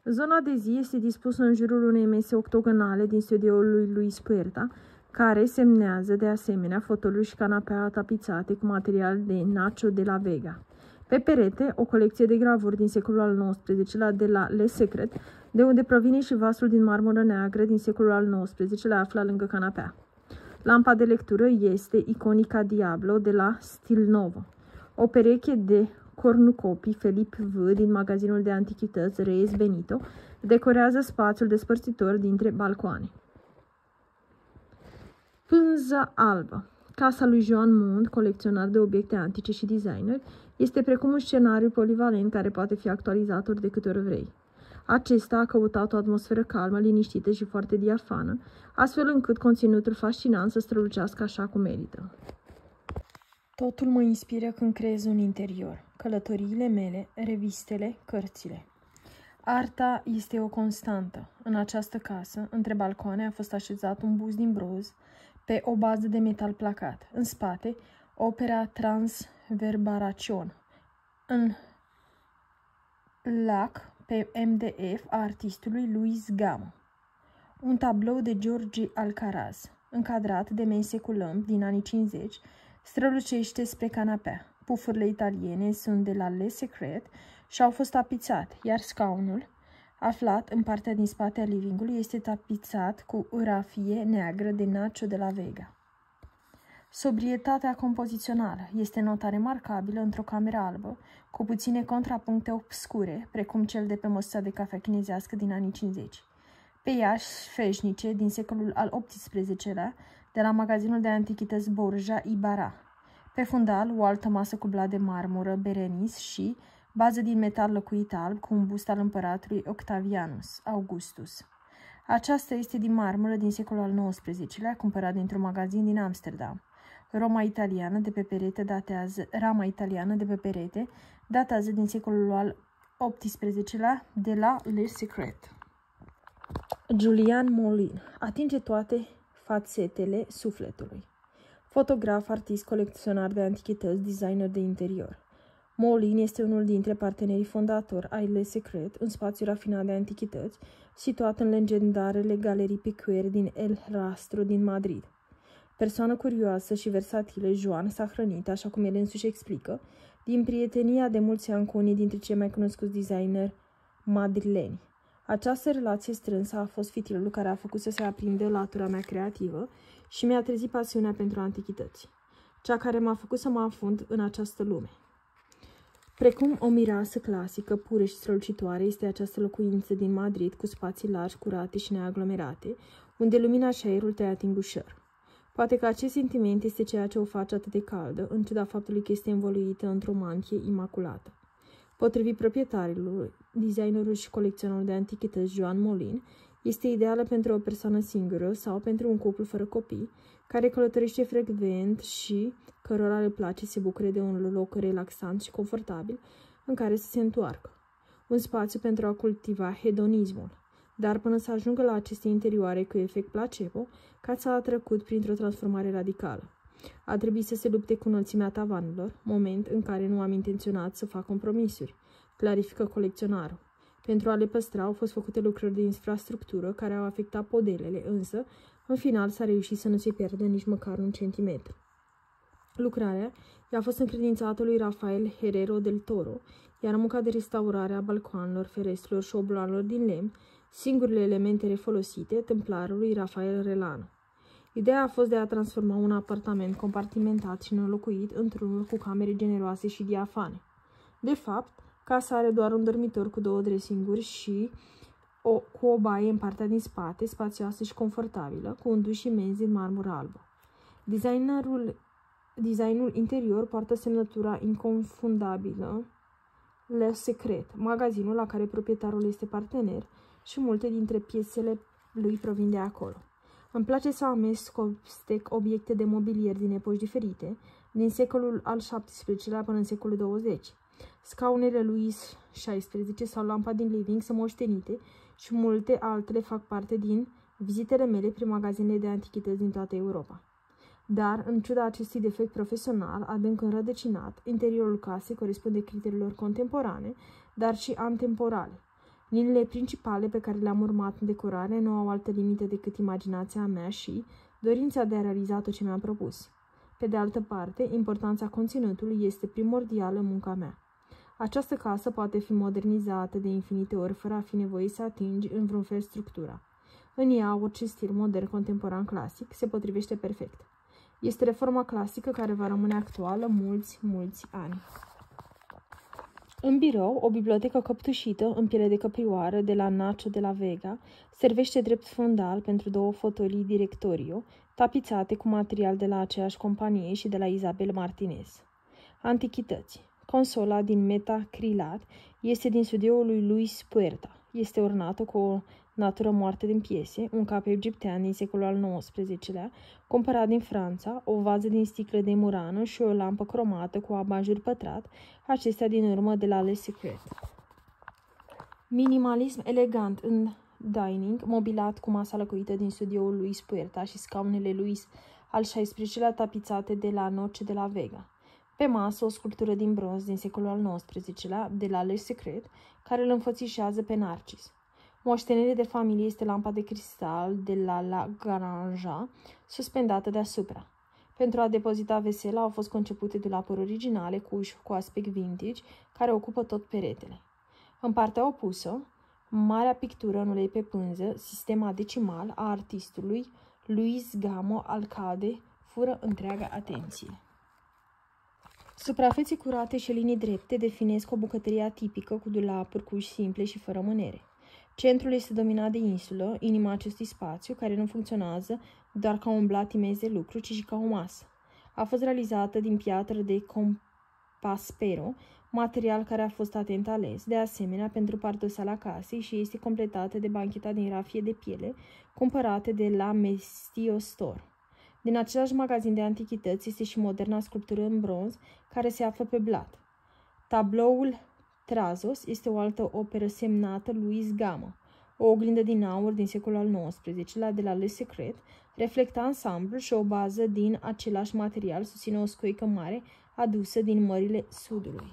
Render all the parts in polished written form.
Zona de zi este dispusă în jurul unei mese octogonale din studioul lui Luis Puerta, care semnează de asemenea fotoliul și canapea tapizate cu material de Nacho de la Vega. Pe perete, o colecție de gravuri din secolul al XIX-lea de la Le Secret, de unde provine și vasul din marmură neagră din secolul al XIX-lea aflat lângă canapea. Lampa de lectură este Iconica Diablo de la Stil Novo. O pereche de cornucopii Felip V din magazinul de antichități Reyes Benito decorează spațiul despărțitor dintre balcoane. Pânza albă. Casa lui Joan Mund, colecționar de obiecte antice și designer, este precum un scenariu polivalent care poate fi actualizat ori de câte ori vrei. Acesta a căutat o atmosferă calmă, liniștită și foarte diafană, astfel încât conținutul fascinant să strălucească așa cum merită. Totul mă inspiră când creez un interior. Călătoriile mele, revistele, cărțile. Arta este o constantă. În această casă, între balcoane, a fost așezat un buz din broz pe o bază de metal placat. În spate, opera Transverberațion. În lac, pe MDF, a artistului Luis Gamo. Un tablou de George Alcaraz, încadrat de mese cu lămpi din anii 50, strălucește spre canapea. Pufurile italiene sunt de la Le Secret și au fost tapizate, iar scaunul, aflat în partea din spate a livingului, este tapizat cu rafie neagră de Nacho de la Vega. Sobrietatea compozițională este nota remarcabilă într-o cameră albă, cu puține contrapuncte obscure, precum cel de pe măsuța de cafea chinezească din anii 50. Peiași feșnice din secolul al XVIII-lea, de la magazinul de antichități Borja Ibarra. Pe fundal, o altă masă cu blat de marmură, Berenice și bază din metal lăcuit alb cu un bust al împăratului Octavianus Augustus. Aceasta este din marmură din secolul al XIX-lea, cumpărat dintr-un magazin din Amsterdam. Rama italiană de pe perete datează din secolul al XVIII-lea de la Le Secret. Julian Moulin atinge toate fațetele sufletului. Fotograf, artist, colecționar de antichități, designer de interior. Moulin este unul dintre partenerii fondatori ai Le Secret, un spațiu rafinat de antichități, situat în legendarele galerii Piquer din El Rastro din Madrid. Persoană curioasă și versatilă, Joan s-a hrănit, așa cum el însuși explică, din prietenia de mulți ani cu unii dintre cei mai cunoscuți designeri madrileni. Această relație strânsă a fost fitilul care a făcut să se aprindă latura mea creativă și mi-a trezit pasiunea pentru antichități, cea care m-a făcut să mă afund în această lume. Precum o mireasă clasică, pură și strălucitoare, este această locuință din Madrid cu spații largi, curate și neaglomerate, unde lumina și aerul te ating ușor. Poate că acest sentiment este ceea ce o face atât de caldă, în ciuda faptului că este învăluită într-o mantie imaculată. Potrivit proprietarului, designerul și colecționerul de antichități Joan Moulin, este ideală pentru o persoană singură sau pentru un cuplu fără copii, care călătorește frecvent și cărora le place să se bucure de un loc relaxant și confortabil în care să se întoarcă. Un spațiu pentru a cultiva hedonismul. Dar până să ajungă la aceste interioare cu efect placebo, casa a trecut printr-o transformare radicală. A trebuit să se lupte cu înălțimea tavanelor, moment în care nu am intenționat să fac compromisuri, clarifică colecționarul. Pentru a le păstra au fost făcute lucrări de infrastructură care au afectat podelele, însă, în final s-a reușit să nu se pierdă nici măcar un centimetru. Lucrarea i-a fost încredințată lui Rafael Herrero del Toro, iar munca de restaurare a balcoanelor, ferestrelor și obloanelor din lemn, singurele elemente refolosite, templarului Rafael Relano. Ideea a fost de a transforma un apartament compartimentat și nelocuit într-unul cu camere generoase și diafane. De fapt, casa are doar un dormitor cu 2 dressinguri și cu o baie în partea din spate, spațioasă și confortabilă, cu un duș imens din marmură albă. Designul interior poartă semnătura inconfundabilă Le Secret, magazinul la care proprietarul este partener și multe dintre piesele lui provin de acolo. Îmi place să amestec obiecte de mobilier din epoci diferite, din secolul al XVII-lea până în secolul 20. Scaunele lui XVI sau lampa din living sunt moștenite și multe altele fac parte din vizitele mele prin magazinele de antichități din toată Europa. Dar, în ciuda acestui defect profesional, adânc înrădăcinat, interiorul casei corespunde criteriilor contemporane, dar și antemporale. Liniile principale pe care le-am urmat în decorare nu au altă limită decât imaginația mea și dorința de a realiza tot ce mi-am propus. Pe de altă parte, importanța conținutului este primordială în munca mea. Această casă poate fi modernizată de infinite ori fără a fi nevoie să atingi în vreun fel structura. În ea, orice stil modern, contemporan, clasic se potrivește perfect. Este reforma clasică care va rămâne actuală mulți ani. În birou, o bibliotecă căptușită în piele de căprioară de la Nacho de la Vega servește drept fundal pentru 2 fotolii directorio, tapizate cu material de la aceeași companie și de la Isabel Martinez. Antichități. Consola din metacrilat este din studioul lui Luis Puerta. Este ornată cu o natură moartă din piese, un cap egiptean din secolul al XIX-lea, cumpărat din Franța, o vază din sticlă de murană și o lampă cromată cu abajur pătrat, acestea din urmă de la Le Secret. Minimalism elegant în dining, mobilat cu masa lăcuită din studioul Luis Puerta și scaunele Luis al XVI-lea tapizate de la Noche de la Vega. Pe masă, o sculptură din bronz din secolul al XIX-lea, de la Le Secret, care îl înfățișează pe Narcis. Moștenire de familie este lampa de cristal de la Garanja, suspendată deasupra. Pentru a depozita vesela au fost concepute dulapuri originale cu uși cu aspect vintage, care ocupă tot peretele. În partea opusă, marea pictură în ulei pe pânză, sistema decimal a artistului Luis Gamo Alcade, fură întreaga atenție. Suprafețe curate și linii drepte definesc o bucătărie atipică cu dulapuri cu uși simple și fără mânere. Centrul este dominat de insulă, inima acestui spațiu, care nu funcționează doar ca un blat imens de lucru, ci și ca o masă. A fost realizată din piatră de compaspero, material care a fost atent ales, de asemenea pentru pardosala casei și este completată de bancheta din rafie de piele, cumpărate de la Mestio Store. Din același magazin de antichități este și moderna sculptură în bronz, care se află pe blat. Tabloul Trazos este o altă operă semnată Luis Gamo. O oglindă din aur din secolul al XIX-lea de la Le Secret reflecta ansamblu și o bază din același material susține o scoică mare adusă din mările sudului.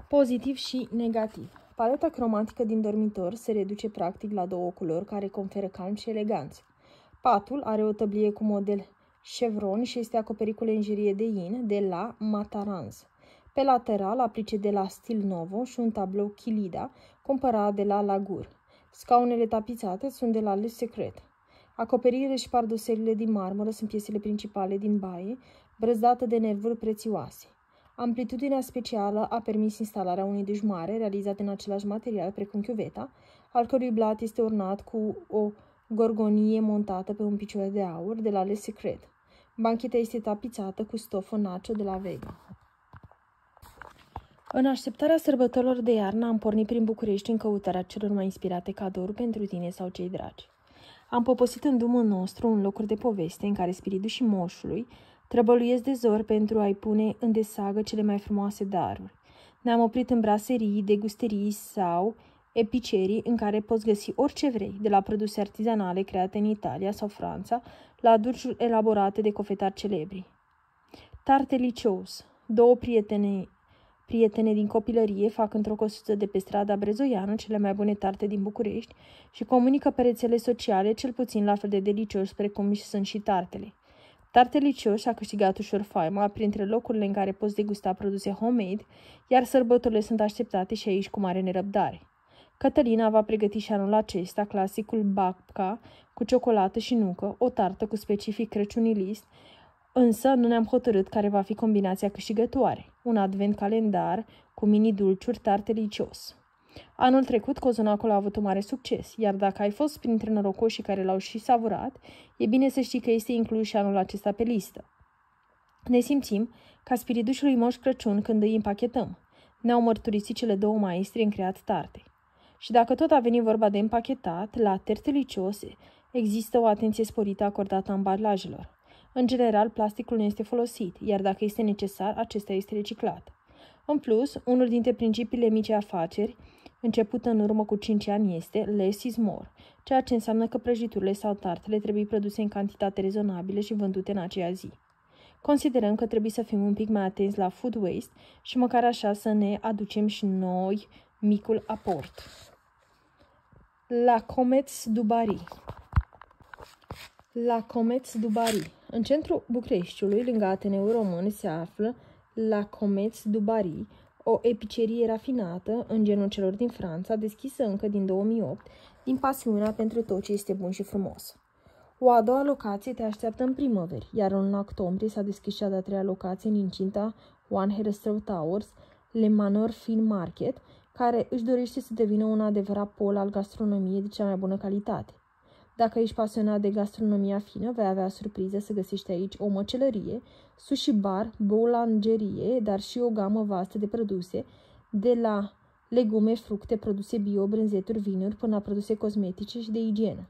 Pozitiv și negativ. Paleta cromatică din dormitor se reduce practic la 2 culori care conferă calm și eleganță. Patul are o tăblie cu model chevron și este acoperit cu lenjerie de in de la Mataranz. Pe lateral, aplice de la Stil Novo și un tablou Chilida, cumpărat de la Lagur. Scaunele tapizate sunt de la Le Secret. Acoperirile și pardoselile din marmură sunt piesele principale din baie, brăzdată de nervuri prețioase. Amplitudinea specială a permis instalarea unui duș mare, realizat în același material precum chiuveta, al cărui blat este ornat cu o gorgonie montată pe un picior de aur de la Le Secret. Bancheta este tapizată cu stofă Nacho de la Vega. În așteptarea sărbătorilor de iarnă am pornit prin București în căutarea celor mai inspirate cadouri pentru tine sau cei dragi. Am poposit în drumul nostru în locuri de poveste în care spiritul și moșului trăbăluiesc de zor pentru a-i pune în desagă cele mai frumoase daruri. Ne-am oprit în braserii, degusterii sau epicerii în care poți găsi orice vrei, de la produse artizanale create în Italia sau Franța, la dulciuri elaborate de cofetari celebri. Tarte Licios. 2 prietene din copilărie fac într-o căsuță de pe strada Brezoianu cele mai bune tarte din București și comunică pe rețele sociale cel puțin la fel de delicioși precum sunt și tartele. Tarte Licios a câștigat ușor faima printre locurile în care poți degusta produse homemade, iar sărbătorile sunt așteptate și aici cu mare nerăbdare. Cătălina va pregăti și anul acesta clasicul babka cu ciocolată și nucă, o tartă cu specific crăciunilist, însă nu ne-am hotărât care va fi combinația câștigătoare. Un advent calendar cu mini-dulciuri tarte Licios. Anul trecut Cozonacul a avut un mare succes, iar dacă ai fost printre norocoșii care l-au și savurat, e bine să știi că este inclus și anul acesta pe listă. Ne simțim ca spiridușul lui Moș Crăciun când îi împachetăm. Ne-au mărturisit cele 2 maestri în creat tarte. Și dacă tot a venit vorba de împachetat, la tarte Licios există o atenție sporită acordată ambalajelor. În general, plasticul nu este folosit, iar dacă este necesar, acesta este reciclat. În plus, unul dintre principiile micii afaceri, început în urmă cu 5 ani, este less is more, ceea ce înseamnă că prăjiturile sau tartele trebuie produse în cantitate rezonabilă și vândute în aceea zi. Considerăm că trebuie să fim un pic mai atenți la food waste și măcar așa să ne aducem și noi Micul aport. La Comets du Barry. La Comets du Barry. În centrul Bucureștiului, lângă Ateneul Român, se află La Comets du Barry, o epicerie rafinată în genul celor din Franța, deschisă încă din 2008, din pasiunea pentru tot ce este bun și frumos. O a doua locație te așteaptă în primăveri, iar în octombrie s-a deschis cea de-a treia locație în incinta One Herrestrow Towers, Le Manor Fin Market, care își dorește să devină un adevărat pol al gastronomiei de cea mai bună calitate. Dacă ești pasionat de gastronomia fină, vei avea surpriză să găsești aici o măcelărie, sushi bar, boulangerie, dar și o gamă vastă de produse, de la legume, fructe, produse bio, brânzeturi, vinuri, până la produse cosmetice și de igienă.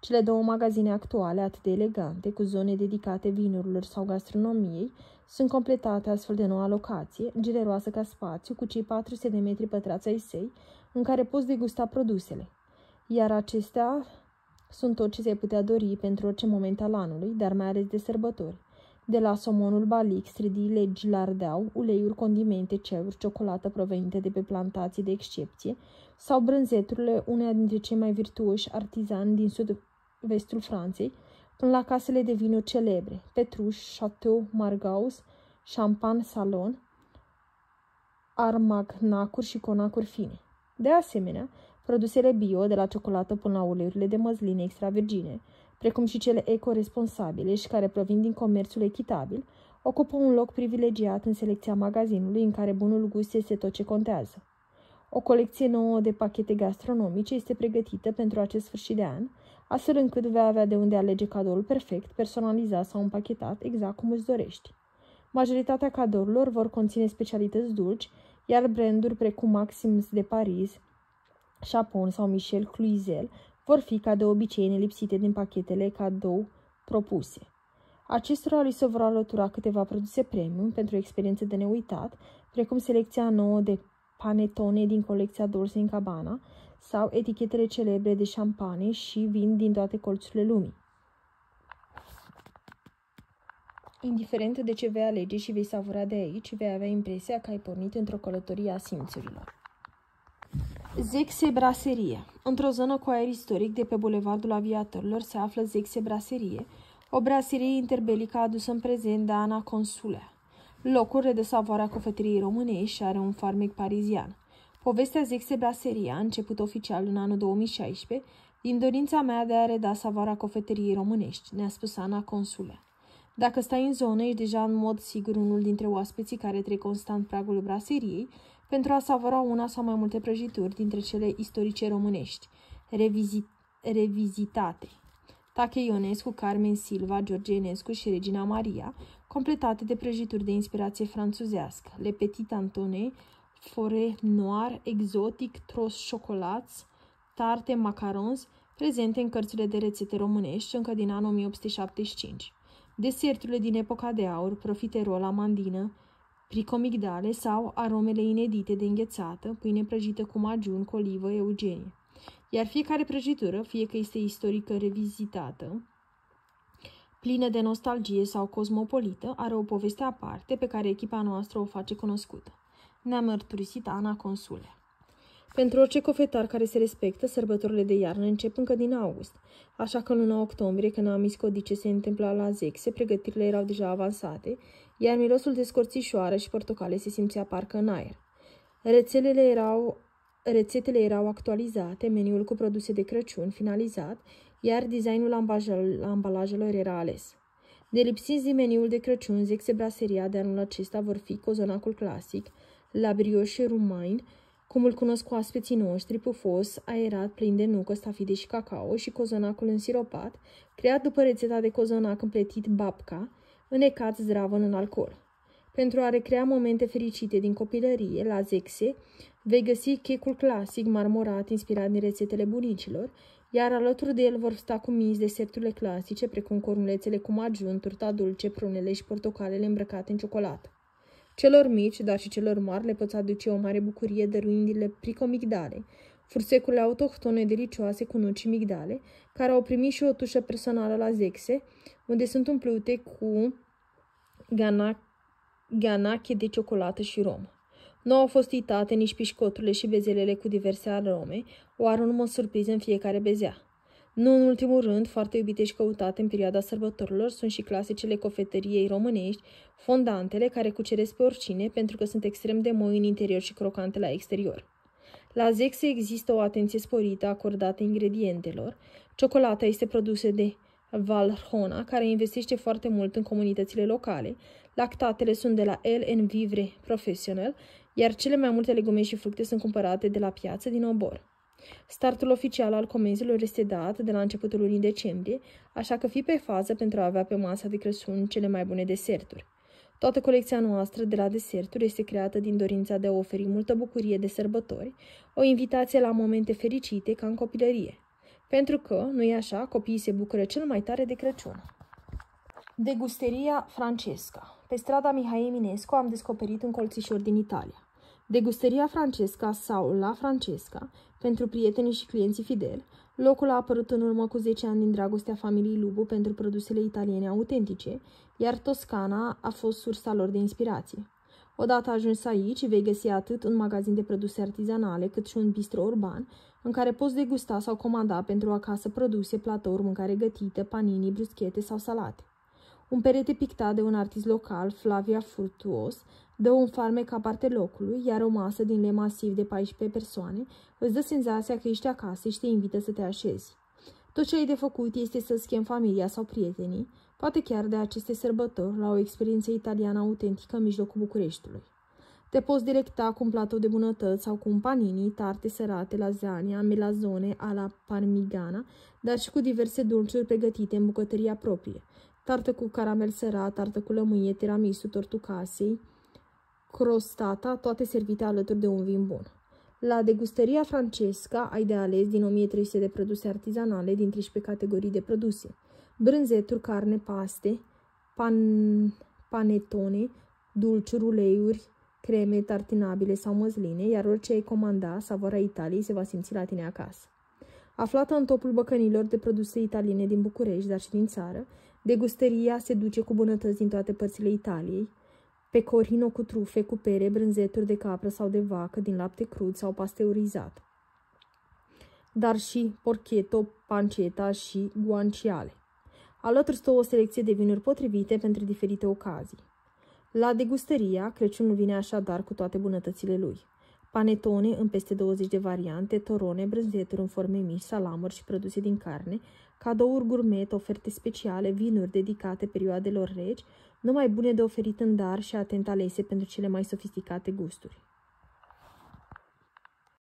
Cele două magazine actuale, atât de elegante, cu zone dedicate vinurilor sau gastronomiei, sunt completate astfel de noua locație, generoasă ca spațiu, cu cei 400 de metri pătrați ai săi, în care poți degusta produsele. Iar acestea sunt tot ce ți-ai putea dori pentru orice moment al anului, dar mai ales de sărbători. De la somonul balic, stridile gilardeu, uleiuri, condimente, ceuri, ciocolată provenite de pe plantații de excepție sau brânzeturile uneia dintre cei mai virtuoși artizani din sud-vestul Franței, până la casele de vinuri celebre, Petruș, Chateau Margaux, Champagne Salon, armagnacuri și conacuri fine. De asemenea, produsele bio, de la ciocolată până la uleiurile de măsline extra virgine, precum și cele eco-responsabile și care provin din comerțul echitabil, ocupă un loc privilegiat în selecția magazinului în care bunul gust este tot ce contează. O colecție nouă de pachete gastronomice este pregătită pentru acest sfârșit de an, astfel încât vei avea de unde alege cadoul perfect, personalizat sau împachetat exact cum îți dorești. Majoritatea cadourilor vor conține specialități dulci, iar branduri precum Maxims de Paris, Chapon sau Michel Cluizel vor fi, ca de obicei, nelipsite din pachetele cadou propuse. Acestora li se vor alătura câteva produse premium pentru o experiență de neuitat, precum selecția nouă de panetone din colecția Dolce & Gabbana sau etichetele celebre de șampanie și vin din toate colțurile lumii. Indiferent de ce vei alege și vei savura de aici, vei avea impresia că ai pornit într-o călătorie a simțurilor. Zexe Brasserie. Într-o zonă cu aer istoric de pe Bulevardul Aviatorilor se află Zexe Brasserie, o brasserie interbelică adusă în prezent de Ana Consulea. Locul redă savoarea cofetăriei românești și are un farmec parizian. Povestea Zexe Brasserie a început oficial în anul 2016 din dorința mea de a reda savoarea cofetăriei românești, ne-a spus Ana Consulea. Dacă stai în zonă, ești deja în mod sigur unul dintre oaspeții care trec constant pragul braseriei pentru a savora una sau mai multe prăjituri dintre cele istorice românești, revizitate. Tache Ionescu, Carmen Silva, George Enescu și Regina Maria, completate de prăjituri de inspirație franțuzească, Le Petit Antoine, Forêt Noir, Exotic, Tros Chocolats, Tarte Macarons, prezente în cărțile de rețete românești încă din anul 1875. Deserturile din epoca de aur, profiterol, amandină, pricomigdale sau aromele inedite de înghețată, pâine prăjită cu majun, colivă, eugenie. Iar fiecare prăjitură, fie că este istorică revizitată, plină de nostalgie sau cosmopolită, are o poveste aparte pe care echipa noastră o face cunoscută. Ne-a mărturisit Ana Consulea. Pentru orice cofetar care se respectă, sărbătorile de iarnă încep încă din august, așa că în luna octombrie, când am iscodit ce se întâmpla la Zexe, pregătirile erau deja avansate, iar mirosul de scorțișoară și portocale se simțea parcă în aer. Rețetele erau actualizate, meniul cu produse de Crăciun finalizat, iar designul ambalajelor era ales. Nelipsiți din meniul de Crăciun, Zexe Brasseria de anul acesta vor fi cozonacul clasic, la brioche roumaine, cum îl cunosc oaspeții noștri, pufos, aerat, plin de nucă, stafide și cacao, și cozonacul însiropat, creat după rețeta de cozonac împletit babka, înecat zdravăn în alcool. Pentru a recrea momente fericite din copilărie, la Zexe, vei găsi checul clasic marmorat inspirat din rețetele bunicilor, iar alături de el vor sta cuminți deserturile clasice, precum cornulețele cu majun, turta dulce, prunele și portocalele îmbrăcate în ciocolată. Celor mici, dar și celor mari, le poți aduce o mare bucurie dăruindu-le pricomigdale, fursecurile autohtone delicioase cu nuci și migdale, care au primit și o tușă personală la Zexe, unde sunt umplute cu ganache de ciocolată și rom. Nu au fost uitate nici pișcoturile și bezelele cu diverse arome, o aromă surpriză în fiecare bezea. Nu în ultimul rând, foarte iubite și căutate în perioada sărbătorilor, sunt și clasicele cofetăriei românești, fondantele care cuceresc pe oricine pentru că sunt extrem de moi în interior și crocante la exterior. La Zexe există o atenție sporită acordată ingredientelor. Ciocolata este produsă de Valrhona, care investește foarte mult în comunitățile locale. Lactatele sunt de la El Vivre Professional, iar cele mai multe legume și fructe sunt cumpărate de la piață din obor. Startul oficial al comenzilor este dat de la începutul lunii decembrie, așa că fii pe fază pentru a avea pe masa de Crăciun cele mai bune deserturi. Toată colecția noastră de la deserturi este creată din dorința de a oferi multă bucurie de sărbători, o invitație la momente fericite ca în copilărie. Pentru că, nu-i așa, copiii se bucură cel mai tare de Crăciun. Degusteria Francesca. Pe strada Mihai Eminescu am descoperit un colțișor din Italia. Degusteria Francesca sau La Francesca, pentru prietenii și clienții fideli, locul a apărut în urmă cu 10 ani din dragostea familiei Lubu pentru produsele italiene autentice, iar Toscana a fost sursa lor de inspirație. Odată ajuns aici, vei găsi atât un magazin de produse artizanale, cât și un bistro urban, în care poți degusta sau comanda pentru acasă produse, platouri, mâncare gătită, panini, bruschete sau salate. Un perete pictat de un artist local, Flavia Furtuos, dă un farmec aparte locului, iar o masă din lemn masiv de 14 persoane îți dă senzația că ești acasă și te invită să te așezi. Tot ce ai de făcut este să-ți chemi familia sau prietenii, poate chiar de aceste sărbători, la o experiență italiană autentică în mijlocul Bucureștiului. Te poți directa cu un platou de bunătăți sau cu un panini, tarte sărate, lasagna, melazone alla parmigiana, dar și cu diverse dulciuri pregătite în bucătăria proprie. Tartă cu caramel sărat, tartă cu lămâie, tiramisu, tortucasei, crostata, toate servite alături de un vin bun. La Degusteria Francesca ai de ales din 1300 de produse artizanale din 13 categorii de produse. Brânzeturi, carne, paste, panetone, dulciuri, uleiuri, creme, tartinabile sau măsline, iar orice ai comanda, savoarea Italiei se va simți la tine acasă. Aflată în topul băcănilor de produse italiene din București, dar și din țară, degusteria se duce cu bunătăți din toate părțile Italiei, pecorino cu trufe, cu pere, brânzeturi de capră sau de vacă din lapte crud sau pasteurizat, dar și porchetto, panceta și guanciale. Alături stă o selecție de vinuri potrivite pentru diferite ocazii. La degusteria, Crăciunul vine așadar cu toate bunătățile lui. Panetone în peste 20 de variante, torone, brânzeturi în forme mici, salamuri și produse din carne, cadouri gourmet, oferte speciale, vinuri dedicate perioadelor reci, numai bune de oferit în dar și atent alese pentru cele mai sofisticate gusturi.